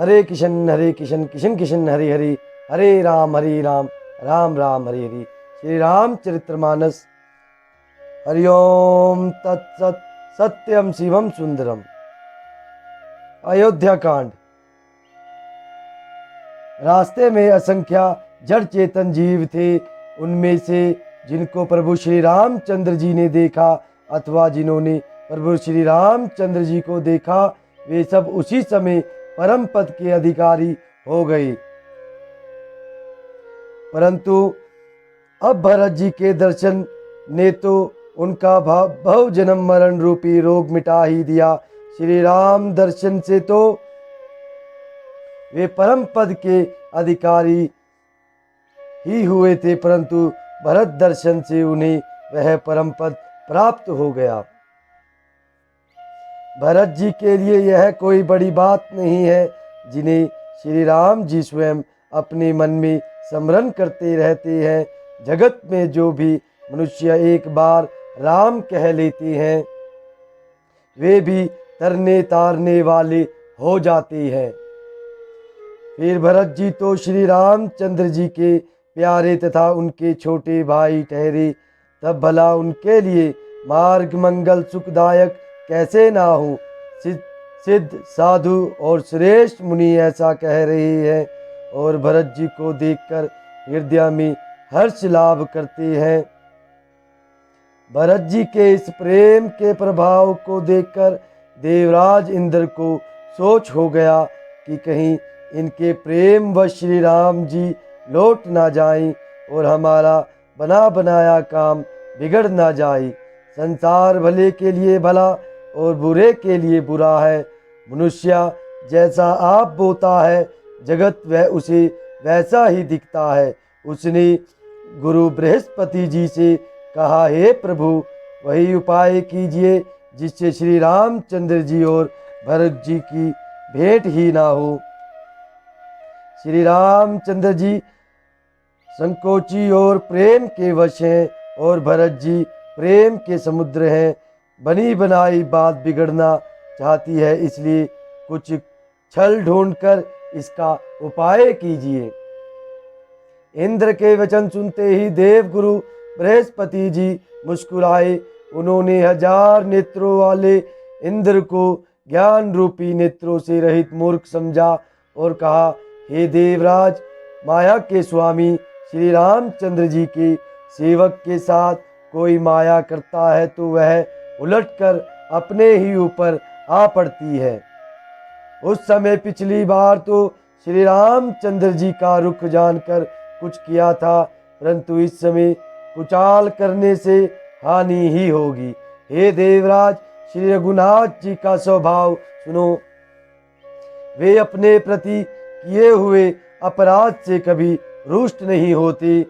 हरे कृष्ण कृष्ण कृष्ण हरे हरे, हरे राम राम राम हरे हरे। श्री रामचरितमानस। हरिओम तत्सत। सत्यम शिवम सुंदरम। अयोध्या कांड। रास्ते में असंख्य जड़ चेतन जीव थे। उनमें से जिनको प्रभु श्री रामचंद्र जी ने देखा अथवा जिन्होंने प्रभु श्री रामचंद्र जी को देखा, वे सब उसी समय परम पद के अधिकारी हो गए। परंतु अब भरत जी के दर्शन ने तो उनका भव जन्म मरण रूपी रोग मिटा ही दिया। श्री राम दर्शन से तो वे परम पद के अधिकारी ही हुए थे, परंतु भरत दर्शन से उन्हें वह परम पद प्राप्त हो गया। भरत जी के लिए यह कोई बड़ी बात नहीं है, जिन्हें श्री राम जी स्वयं अपने मन में स्मरण करते रहते हैं। जगत में जो भी मनुष्य एक बार राम कह लेते हैं, वे भी तरने तारने वाले हो जाते हैं। फिर भरत जी तो श्री रामचंद्र जी के प्यारे तथा उनके छोटे भाई ठहरे, तब भला उनके लिए मार्ग मंगल सुखदायक कैसे ना हो। सिद्ध साधु और श्रेष्ठ मुनि ऐसा कह रहे हैं और भरत जी को देखकर हृदय में हर्ष लाभ करते हैं। भरत जी के इस प्रेम के प्रभाव को देखकर देवराज इंद्र को सोच हो गया कि कहीं इनके प्रेम व श्री राम जी लौट ना जाएं और हमारा बना बनाया काम बिगड़ ना जाए। संसार भले के लिए भला और बुरे के लिए बुरा है। मनुष्य जैसा आप बोता है, जगत वह उसे वैसा ही दिखता है। उसने गुरु बृहस्पति जी से कहा, हे प्रभु, वही उपाय कीजिए जिससे श्री रामचंद्र जी और भरत जी की भेंट ही ना हो। श्री रामचंद्र जी संकोची और प्रेम के वश हैं और भरत जी प्रेम के समुद्र हैं। बनी बनाई बात बिगड़ना चाहती है, इसलिए कुछ छल ढूंढकर इसका उपाय कीजिए। इंद्र के वचन सुनते ही देवगुरु बृहस्पति जी मुस्कुराए। उन्होंने 1000 नेत्रों वाले इंद्र को ज्ञान रूपी नेत्रों से रहित मूर्ख समझा और कहा, हे देवराज, माया के स्वामी श्री रामचंद्र जी के सेवक के साथ कोई माया करता है तो वह उलटकर अपने ही ऊपर आ पड़ती है। उस समय पिछली बार तो श्री रामचंद्र जी का रुख जानकर कुछ किया था, परंतु इस समय कुचाल करने से हानि ही होगी। हे देवराज, श्री रघुनाथ जी का स्वभाव सुनो। वे अपने प्रति किए हुए अपराध से कभी रुष्ट नहीं होते,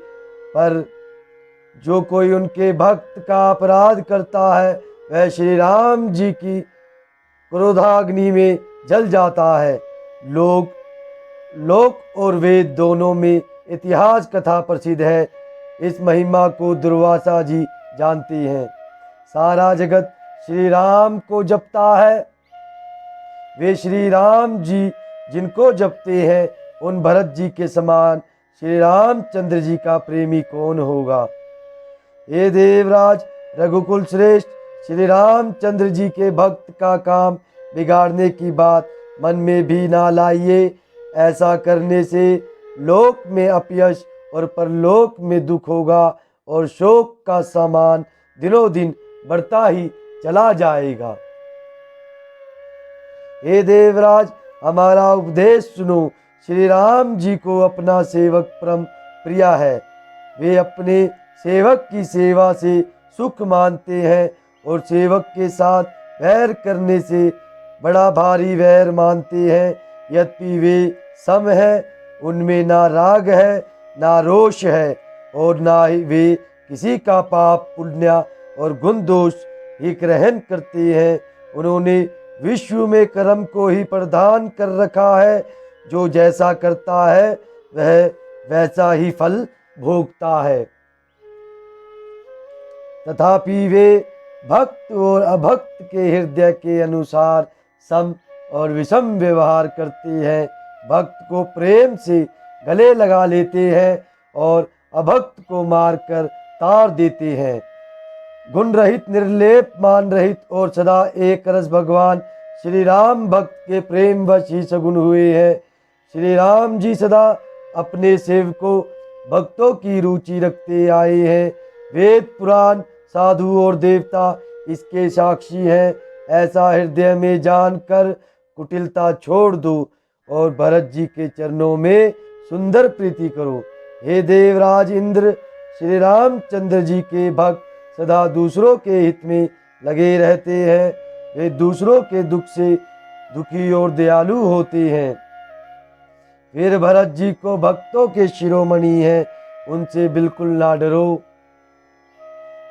पर जो कोई उनके भक्त का अपराध करता है वह श्री राम जी की क्रोधाग्नि में जल जाता है। लोक और वेद दोनों में इतिहास कथा प्रसिद्ध है। इस महिमा को दुर्वासा जी जानते हैं। सारा जगत श्री राम को जपता है। वे श्री राम जी जिनको जपते हैं, उन भरत जी के समान श्री रामचंद्र जी का प्रेमी कौन होगा। हे देवराज, रघुकुल श्रेष्ठ श्री रामचंद्र जी के भक्त का काम बिगाड़ने की बात मन में भी ना लाइए। ऐसा करने से लोक में अपयश और परलोक में दुख होगा और शोक का सामान दिनों दिन बढ़ता ही चला जाएगा। हे देवराज, हमारा उपदेश सुनो। श्री राम जी को अपना सेवक परम प्रिय है। वे अपने सेवक की सेवा से सुख मानते हैं और सेवक के साथ वैर करने से बड़ा भारी वैर मानते हैं। यद्यपि वे सम है, उनमें ना राग है ना रोष है और ना ही वे किसी का पाप पुण्य और गुण दोष ही ग्रहण करते हैं। उन्होंने विश्व में कर्म को ही प्रदान कर रखा है। जो जैसा करता है वह वैसा ही फल भोगता है। तथापि वे भक्त और अभक्त के हृदय के अनुसार सम और विषम व्यवहार करते हैं। भक्त को प्रेम से गले लगा लेते हैं और अभक्त को मारकर तार देते हैं। गुण रहित, निर्लेप, मान रहित और सदा एक रस भगवान श्री राम भक्त के प्रेम वश ही सगुण हुए हैं। श्री राम जी सदा अपने सेवकों भक्तों की रुचि रखते आए हैं। वेद, पुराण, साधु और देवता इसके साक्षी हैं। ऐसा हृदय में जानकर कुटिलता छोड़ दो और भरत जी के चरणों में सुंदर प्रीति करो। हे देवराज इंद्र, श्री रामचंद्र जी के भक्त सदा दूसरों के हित में लगे रहते हैं। वे दूसरों के दुख से दुखी और दयालु होते हैं। फिर भरत जी को भक्तों के शिरोमणि हैं, उनसे बिल्कुल ना डरो।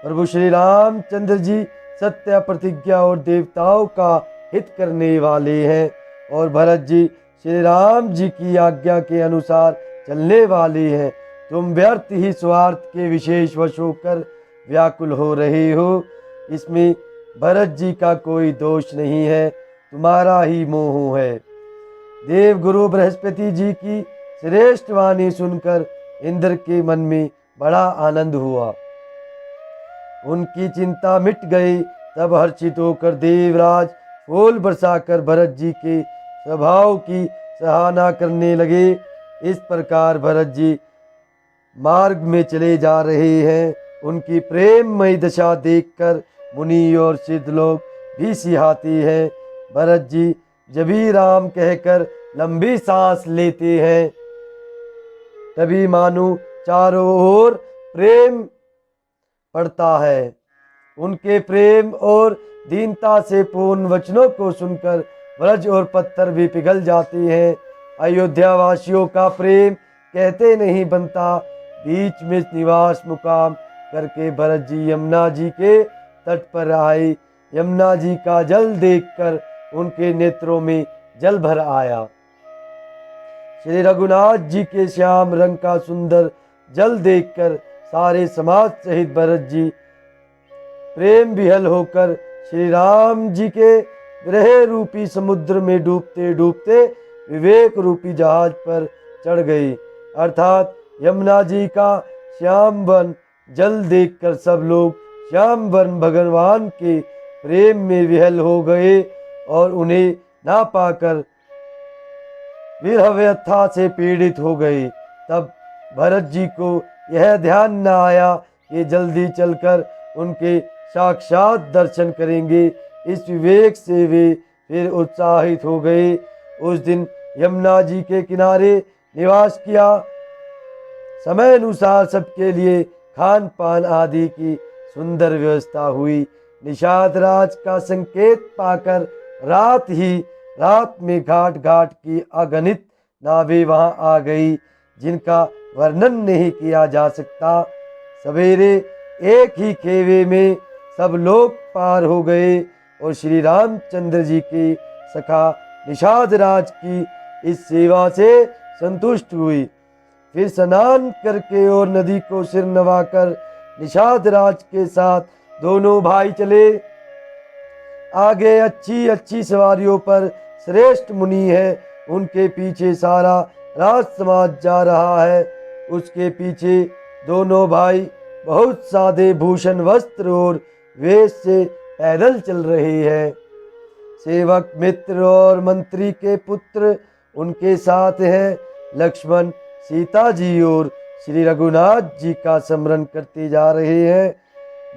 प्रभु श्री रामचंद्र जी सत्य प्रतिज्ञा और देवताओं का हित करने वाले हैं और भरत जी श्री राम जी की आज्ञा के अनुसार चलने वाले हैं। तुम व्यर्थ ही स्वार्थ के विशेष वश होकर व्याकुल हो रहे हो। इसमें भरत जी का कोई दोष नहीं है, तुम्हारा ही मोह है। देव गुरु बृहस्पति जी की श्रेष्ठ वाणी सुनकर इंद्र के मन में बड़ा आनंद हुआ। उनकी चिंता मिट गई। तब हर्षित होकर देवराज फूल बरसाकर भरत जी के स्वभाव की सराहना करने लगे। इस प्रकार भरत जी मार्ग में चले जा रहे हैं। उनकी प्रेममयी दशा देखकर मुनि और सिद्ध लोग भी सिहाते हैं। भरत जी जभी राम कहकर लंबी सांस लेते हैं, तभी मानो चारों ओर प्रेम पड़ता है। उनके प्रेम और दीनता से पूर्ण वचनों को सुनकर ब्रज और पत्थर भी पिघल जाते हैं। अयोध्या वासियों का प्रेम कहते नहीं बनता। बीच में निवास मुकाम करके भरत जी यमुना जी के तट पर आए। यमुना जी का जल देखकर उनके नेत्रों में जल भर आया। श्री रघुनाथ जी के श्याम रंग का सुंदर जल देखकर सारे समाज सहित भरत जी प्रेम विहल होकर श्री राम जी के ग्रह रूपी समुद्र में डूबते डूबते विवेक रूपी जहाज पर चढ़ गई। अर्थात यमुना जी का श्याम वन जल देखकर सब लोग श्याम वन भगवान के प्रेम में विहल हो गए और उन्हें ना पाकर विरह व्यथा से पीड़ित हो गए। तब भरत जी को यह ध्यान न आया कि जल्दी चलकर उनके साक्षात दर्शन करेंगे। इस विवेक से वे फिर उत्साहित हो गए। उस दिन यमुना जी के किनारे निवास किया। समय अनुसार सबके लिए खान पान आदि की सुंदर व्यवस्था हुई। निषाद राज का संकेत पाकर रात में घाट घाट की अगणित नावें वहां आ गई, जिनका वर्णन नहीं किया जा सकता। सवेरे एक ही खेवे में सब लोग पार हो गए और श्री रामचंद्र जी के सखा निषाद राज की इस सेवा से संतुष्ट हुई। फिर स्नान करके और नदी को सिर नवाकर निषाद राज के साथ दोनों भाई चले। आगे अच्छी अच्छी सवारियों पर श्रेष्ठ मुनि है, उनके पीछे सारा राज समाज जा रहा है। उसके पीछे दोनों भाई बहुत सादे भूषण वस्त्र और वेश से पैदल चल रहे हैं। सेवक, मित्र और मंत्री के पुत्र उनके साथ हैं। लक्ष्मण, सीता जी और श्री रघुनाथ जी का स्मरण करते जा रहे हैं।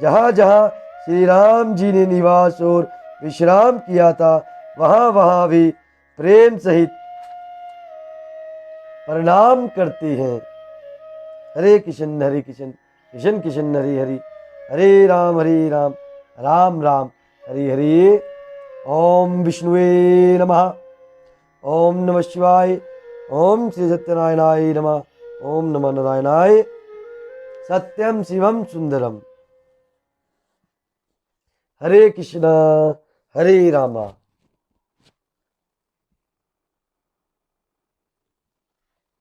जहाँ जहाँ श्री राम जी ने निवास और विश्राम किया था, वहाँ वहाँ भी प्रेम सहित प्रणाम करते हैं। हरे कृष्ण कृष्ण कृष्ण हरे हरे, हरे राम राम राम हरे हरे। ओम विष्णुवे नमः। ओम नमः शिवाय। ओम श्री सत्यनारायणाय नमः। ओम नमः नारायणाय। सत्यम शिवम सुंदरम। हरे कृष्णा हरे रामा।